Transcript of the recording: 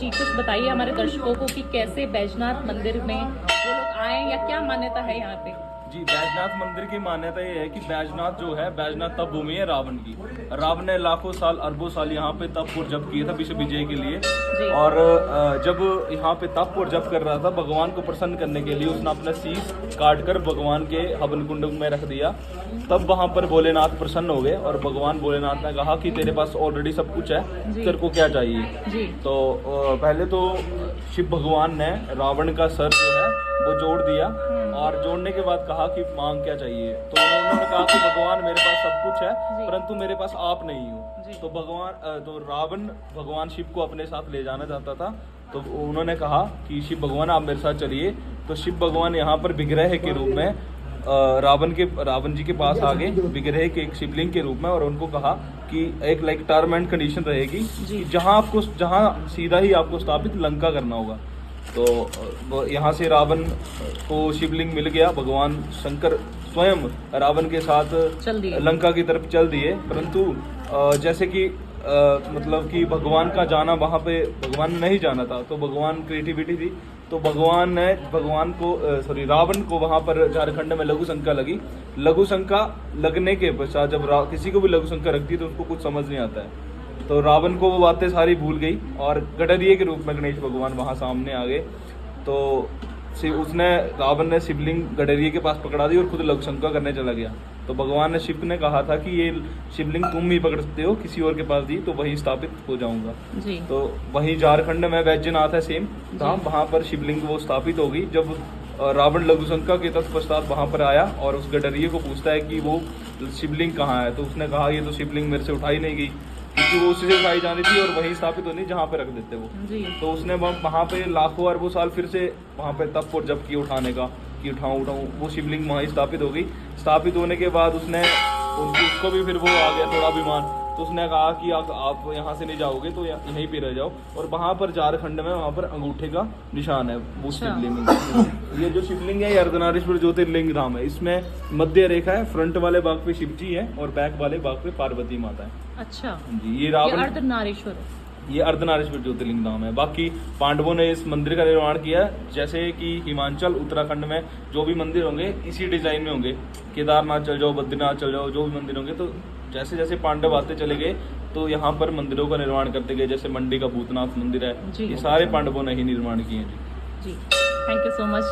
जी कुछ बताइए हमारे दर्शकों को कि कैसे बैजनाथ मंदिर में वो लोग आए या क्या मान्यता है यहाँ पे। जी, बैजनाथ मंदिर की मान्यता ये है कि बैजनाथ जो है, बैजनाथ तप भूमि है रावण की। रावण ने लाखों साल अरबों साल यहाँ पे तप और जप किया था विश्व विजय के लिए। और जब यहाँ पे तप और जप कर रहा था, भगवान को प्रसन्न करने के लिए उसने अपना शीश काट कर भगवान के हवन कुंड में रख दिया। तब वहाँ पर भोलेनाथ प्रसन्न हो गए और भगवान भोलेनाथ ने कहा कि तेरे पास ऑलरेडी सब कुछ है, तेरे को क्या चाहिए। तो पहले तो शिव भगवान ने रावण का सर जो है वो जोड़ दिया और जोड़ने के बाद कहा कि मांग क्या चाहिए। तो उन्होंने कहा कि भगवान मेरे पास सब कुछ है परंतु मेरे पास आप नहीं हो। तो रावण भगवान शिव को अपने साथ ले जाना चाहता था। तो उन्होंने कहा कि शिव भगवान आप मेरे साथ चलिए। तो शिव भगवान यहाँ पर विग्रह के रूप में रावण जी के पास आ गए, विग्रह के एक शिवलिंग के रूप में, और उनको कहा कि एक टर्म एंड कंडीशन रहेगी कि जहाँ सीधा ही आपको स्थापित लंका करना होगा। तो यहाँ से रावण को शिवलिंग मिल गया। भगवान शंकर स्वयं रावण के साथ लंका की तरफ चल दिए। परंतु जैसे कि मतलब कि भगवान का जाना वहाँ पे भगवान ने नहीं जाना था, तो भगवान क्रिएटिविटी थी। तो भगवान ने रावण को वहाँ पर झारखंड में लघु शंका लगी। लघु शंका लगने के पश्चात जब किसी को भी लघु शंका लगती है तो उसको कुछ समझ नहीं आता है। तो रावण को वो बातें सारी भूल गई और गडरिये के रूप में गणेश भगवान वहाँ सामने आ गए। तो रावण ने शिवलिंग गडरिये के पास पकड़ा दी और खुद लघु शंका करने चला गया। तो भगवान ने शिव ने कहा था कि ये शिवलिंग तुम ही पकड़ सकते हो, किसी और के पास दी तो वहीं स्थापित हो जाऊंगा। तो वहीं झारखंड में वैद्यनाथ है सेम धाम, वहाँ पर शिवलिंग वो स्थापित हो गई। जब रावण लघु शंका के तत्पश्चात वहाँ पर आया और उस गडरिये को पूछता है कि वो शिवलिंग कहाँ है, तो उसने कहा ये तो शिवलिंग मेरे से उठाई नहीं गई, क्योंकि वो उसी से उठाई जानी थी और वहीं स्थापित होनी जहाँ पे रख देते वो। तो उसने वहाँ पे लाखों अरबों साल फिर से वहाँ पे तप और जप की उठाने का कि उठाऊं वो शिवलिंग वहीं स्थापित हो गई। स्थापित होने के बाद उसको भी फिर वो आ गया थोड़ा अभिमान। तो उसने कहा कि आप यहाँ से नहीं जाओगे तो यहीं पे रह जाओ। और वहाँ पर झारखंड में वहाँ पर अंगूठे का निशान है वो शिवलिंग। ये जो शिवलिंग है ये अर्धनारीश्वर ज्योतिर्लिंग धाम है। इसमें मध्य रेखा है, फ्रंट वाले भाग पे शिव जी है और बैक वाले भाग पे पार्वती माता है। अच्छा जी, ये अर्धनारीश्वर, ये अर्धनारीश्वर ज्योतिर्लिंग धाम है। बाकी पांडवों ने इस मंदिर का निर्माण किया, जैसे कि हिमाचल उत्तराखंड में जो भी मंदिर होंगे इसी डिजाइन में होंगे। केदारनाथ चल जाओ, बद्रीनाथ चल जाओ, जो भी मंदिर होंगे तो जैसे जैसे पांडव आते चले गए तो यहाँ पर मंदिरों का निर्माण करते गए। जैसे मंडी का भूतनाथ मंदिर है, ये सारे पांडवों ने ही निर्माण किए हैं। जी, थैंक यू सो मच।